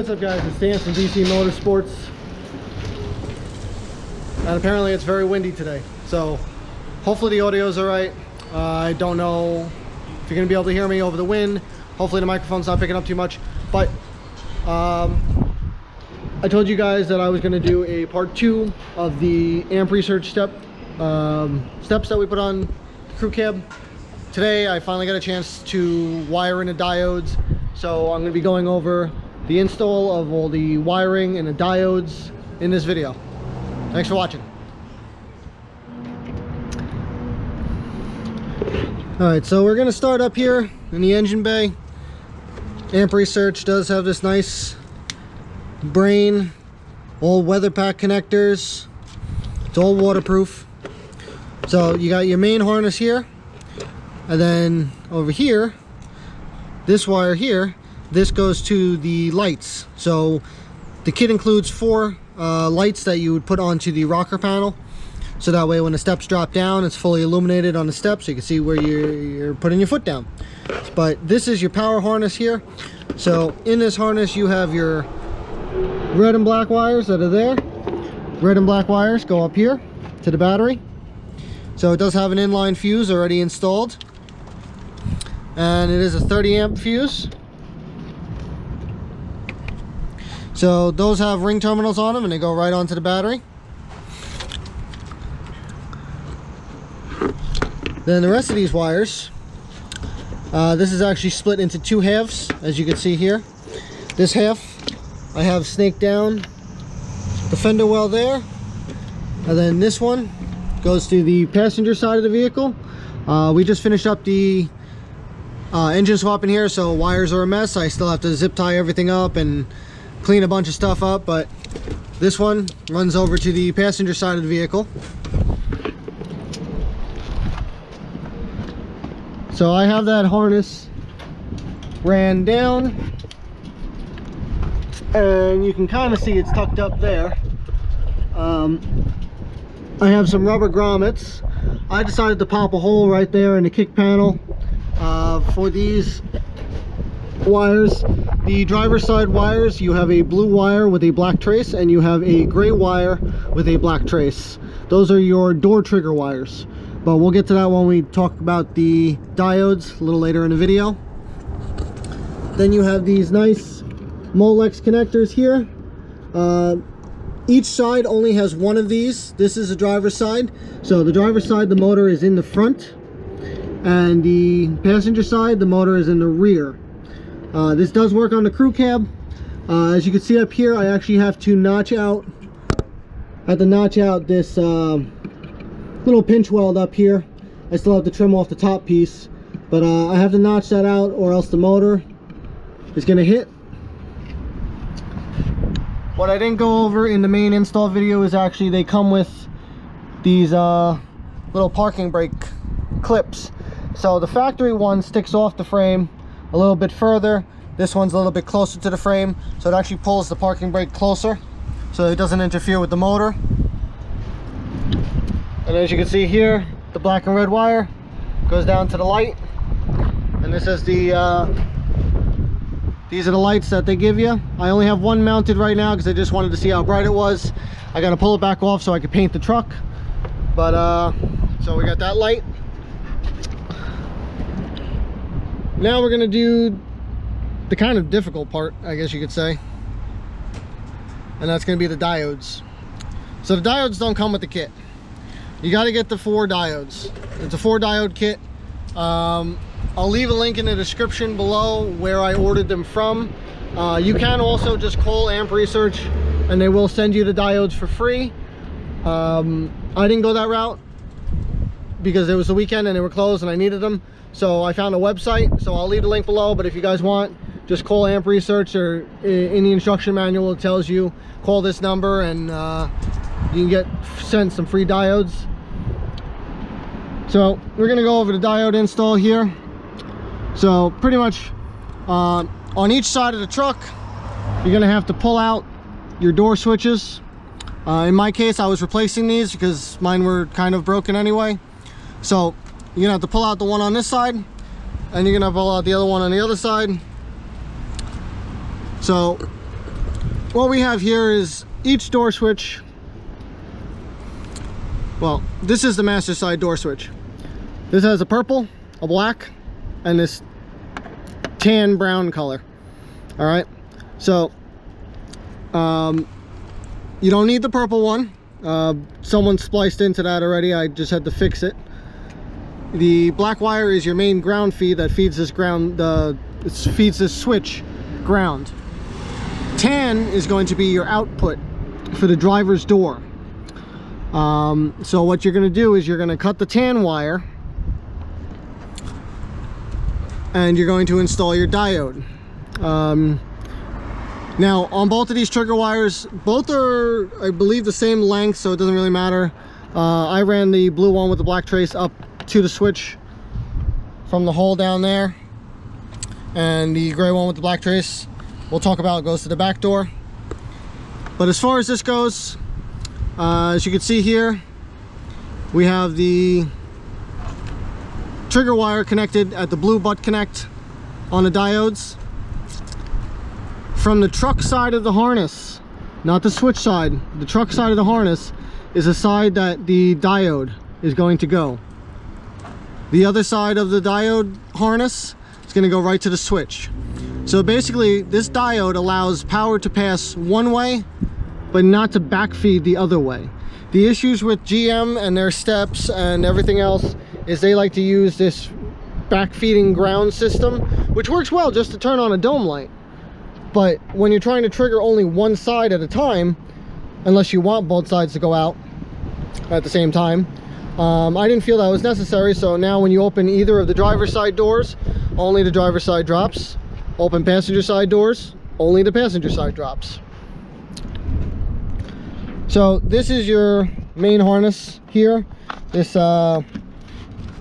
what's up guys, it's Dan from DC Motorsports, and apparently it's very windy today, so hopefully the audio is alright. I don't know if you're going to be able to hear me over the wind. Hopefully the microphone's not picking up too much, but I told you guys that I was going to do a part 2 of the amp research steps that we put on the crew cab. Today I finally got a chance to wire in the diodes, so I'm going to be going over the install of all the wiring and the diodes in this video. Thanks for watching. Alright, so we're going to start up here in the engine bay. Amp research does have this nice brain, all weather pack connectors. It's all waterproof. So you got your main harness here, and then over here, this wire here, this goes to the lights. So the kit includes 4 lights that you would put onto the rocker panel, so that way when the steps drop down, it's fully illuminated on the steps, so you can see where you're putting your foot down. But this is your power harness here. So in this harness you have your red and black wires that are there. Red and black wires go up here to the battery. So it does have an inline fuse already installed, and it is a 30 amp fuse. So those have ring terminals on them and they go right onto the battery. Then the rest of these wires, this is actually split into 2 halves, as you can see here. This half I have snaked down the fender well there, and then this one goes to the passenger side of the vehicle. We just finished up the engine swap in here, so wires are a mess. I still have to zip tie everything up and clean a bunch of stuff up, but this one runs over to the passenger side of the vehicle. So I have that harness ran down, and you can kind of see it's tucked up there. I have some rubber grommets. I decided to pop a hole right there in the kick panel for these wires. The driver's side wires, you have a blue wire with a black trace, and you have a gray wire with a black trace. Those are your door trigger wires, but we'll get to that when we talk about the diodes a little later in the video. Then you have these nice Molex connectors here. Each side only has one of these. This is the driver's side. So the driver's side, the motor is in the front, and the passenger side, the motor is in the rear. This does work on the crew cab. As you can see up here, I actually have to notch out this little pinch weld up here. I still have to trim off the top piece, but I have to notch that out or else the motor is going to hit. What I didn't go over in the main install video is actually they come with these little parking brake clips. So the factory one sticks off the frame a little bit further. This one's a little bit closer to the frame, so it actually pulls the parking brake closer so it doesn't interfere with the motor. And as you can see here, the black and red wire goes down to the light, and this is the these are the lights that they give you. I only have one mounted right now because I just wanted to see how bright it was. I got to pull it back off so I could paint the truck, but so we got that light. Now we're gonna do the kind of difficult part, I guess you could say, and that's gonna be the diodes. So the diodes don't come with the kit. You got to get the 4 diodes. It's a 4 diode kit. I'll leave a link in the description below where I ordered them from. You can also just call Amp Research and they will send you the diodes for free. I didn't go that route because it was the weekend and they were closed and I needed them. So I found a website, so I'll leave the link below, but if you guys want, just call Amp Research, or in the instruction manual it tells you call this number and you can get sent some free diodes. So we're gonna go over the diode install here. So pretty much on each side of the truck, you're gonna have to pull out your door switches. In my case, I was replacing these because mine were kind of broken anyway. So you're gonna have to pull out the one on this side, and you're gonna pull out the other one on the other side. So what we have here is each door switch. Well, this is the master side door switch. This has a purple, a black, and this tan brown color. All right, so you don't need the purple one. Someone spliced into that already. I just had to fix it. The black wire is your main ground feed that feeds this feeds this switch ground. Tan is going to be your output for the driver's door. So what you're going to do is you're going to cut the tan wire and you're going to install your diode. Now on both of these trigger wires, both are, I believe, the same length, so it doesn't really matter. I ran the blue one with the black trace up to the switch from the hole down there, and the gray one with the black trace, we'll talk about, goes to the back door. But as far as this goes, as you can see here, we have the trigger wire connected at the blue butt connect on the diodes. From the truck side of the harness, not the switch side, the truck side of the harness is the side that the diode is going to go. The other side of the diode harness is going to go right to the switch. So basically, this diode allows power to pass one way, but not to backfeed the other way. The issues with GM and their steps and everything else is they like to use this backfeeding ground system, which works well just to turn on a dome light. But when you're trying to trigger only one side at a time, unless you want both sides to go out at the same time, I didn't feel that was necessary. So now when you open either of the driver's side doors, only the driver's side drops. Open passenger side doors, only the passenger side drops. So this is your main harness here. This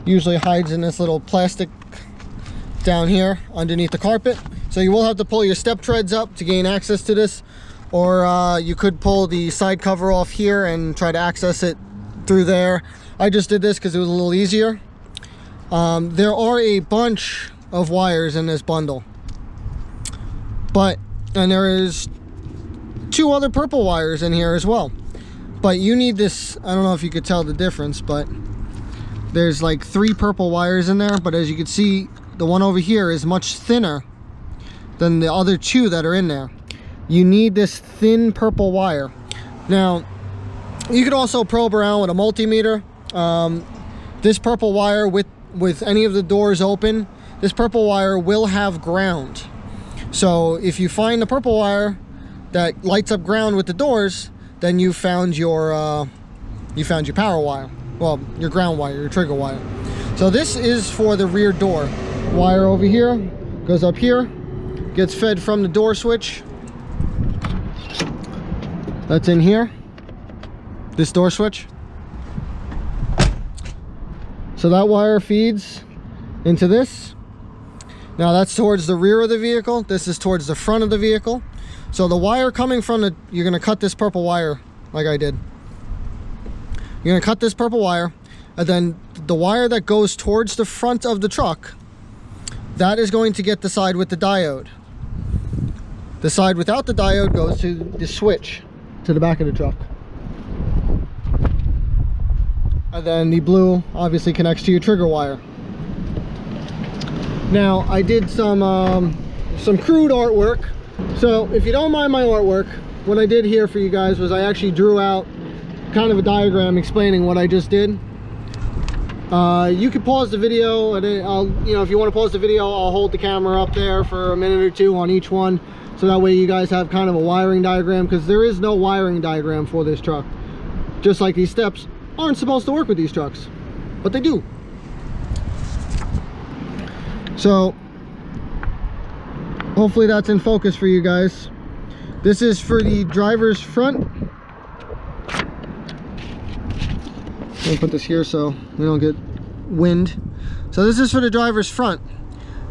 usually hides in this little plastic down here underneath the carpet. So you will have to pull your step treads up to gain access to this, or you could pull the side cover off here and try to access it through there. I just did this because it was a little easier. There are a bunch of wires in this bundle, and there is 2 other purple wires in here as well. But you need this, I don't know if you could tell the difference, but there's like 3 purple wires in there. But as you can see, the one over here is much thinner than the other 2 that are in there. You need this thin purple wire. Now, you could also probe around with a multimeter. This purple wire, with any of the doors open, this purple wire will have ground. So if you find the purple wire that lights up ground with the doors, then you found your power wire. Well, your ground wire, your trigger wire. So this is for the rear door. Wire over here goes up here, gets fed from the door switch. That's in here, this door switch. So that wire feeds into this. Now that's towards the rear of the vehicle. This is towards the front of the vehicle. So the wire coming from the, you're gonna cut this purple wire like I did. You're gonna cut this purple wire, and then the wire that goes towards the front of the truck, that is going to get the side with the diode. The side without the diode goes to the switch to the back of the truck. And then the blue obviously connects to your trigger wire. Now I did some crude artwork. So if you don't mind my artwork, what I did here for you guys was I actually drew out kind of a diagram explaining what I just did. You can pause the video, and if you want to pause the video, I'll hold the camera up there for a minute or 2 on each one, so that way you guys have kind of a wiring diagram, because there is no wiring diagram for this truck. Just like these steps aren't supposed to work with these trucks, but they do. So hopefully that's in focus for you guys. This is for the driver's front. I'm gonna put this here so we don't get wind. So this is for the driver's front.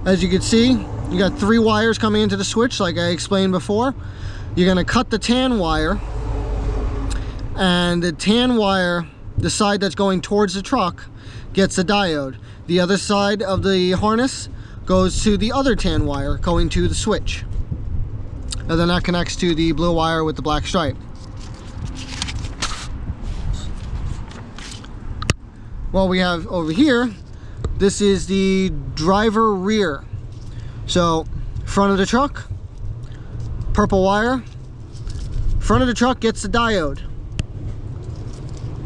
As you can see, you got 3 wires coming into the switch like I explained before. You're gonna cut the tan wire, and the tan wire, the side that's going towards the truck, gets the diode. The other side of the harness goes to the other tan wire going to the switch. and then that connects to the blue wire with the black stripe. What we have over here, this is the driver rear. So front of the truck, purple wire. Front of the truck gets the diode.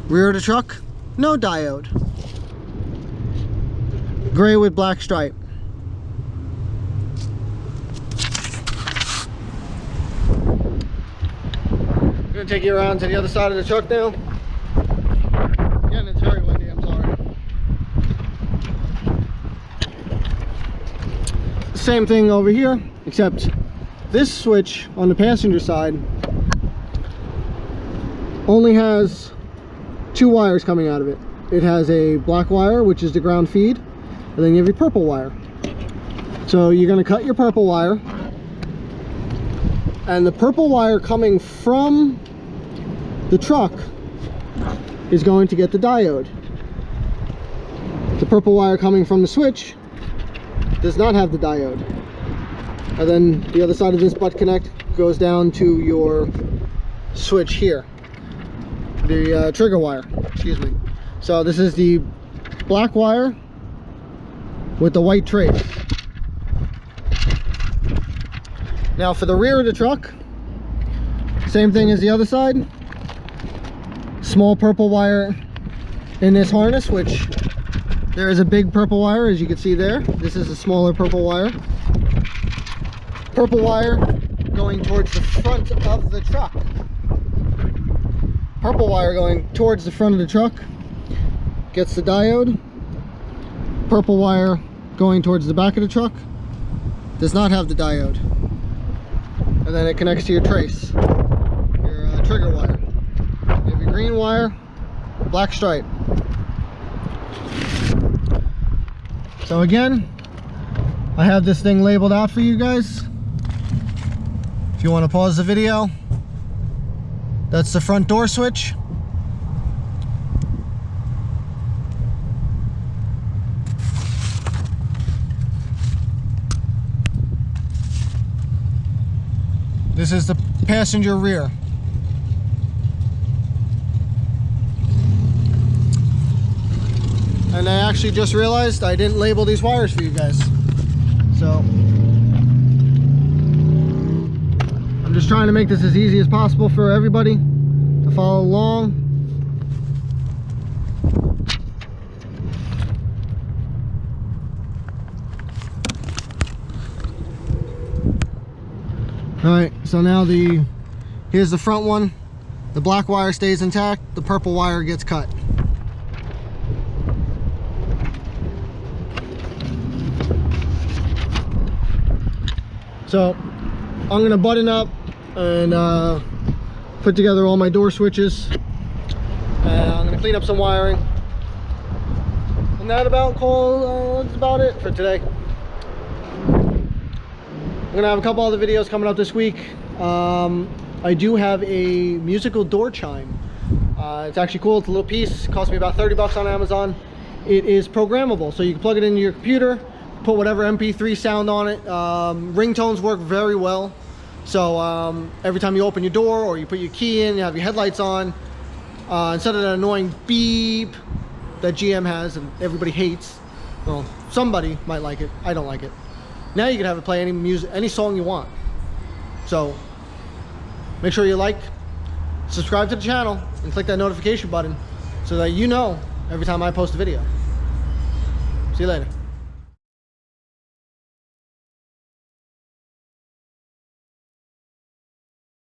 Rear of the truck, no diode. Gray with black stripe. I'm gonna take you around to the other side of the truck now. Again, it's very windy, I'm sorry. Same thing over here, except this switch on the passenger side only has 2 wires coming out of it. It has a black wire, which is the ground feed, and then you have your purple wire. So you're going to cut your purple wire, and the purple wire coming from the truck is going to get the diode. The purple wire coming from the switch does not have the diode. And then the other side of this butt connect goes down to your switch here, the trigger wire, excuse me. So this is the black wire with the white trace. Now for the rear of the truck, same thing as the other side. Small purple wire in this harness, which there is a big purple wire, as you can see there. This is a smaller purple wire. Purple wire going towards the front of the truck. Purple wire going towards the front of the truck gets the diode. Purple wire going towards the back of the truck does not have the diode. And then it connects to your trace, your trigger wire. You have your green wire, black stripe. So again, I have this thing labeled out for you guys. If you want to pause the video, that's the front door switch. This is the passenger rear. And I actually just realized I didn't label these wires for you guys. So I'm just trying to make this as easy as possible for everybody to follow along. Alright, so now here's the front one. The black wire stays intact, the purple wire gets cut. So I'm gonna button up and put together all my door switches. I'm gonna clean up some wiring. And that's about it for today. I'm gonna have a couple other videos coming up this week. I do have a musical door chime. It's actually cool. It's a little piece. It cost me about 30 bucks on Amazon. It is programmable, so you can plug it into your computer, put whatever MP3 sound on it. Ringtones work very well. So every time you open your door or you put your key in, you have your headlights on, instead of that annoying beep that GM has and everybody hates. Well, somebody might like it. I don't like it. Now you can have it play any music, any song you want. So make sure you like, subscribe to the channel, and click that notification button so that you know every time I post a video. See you later.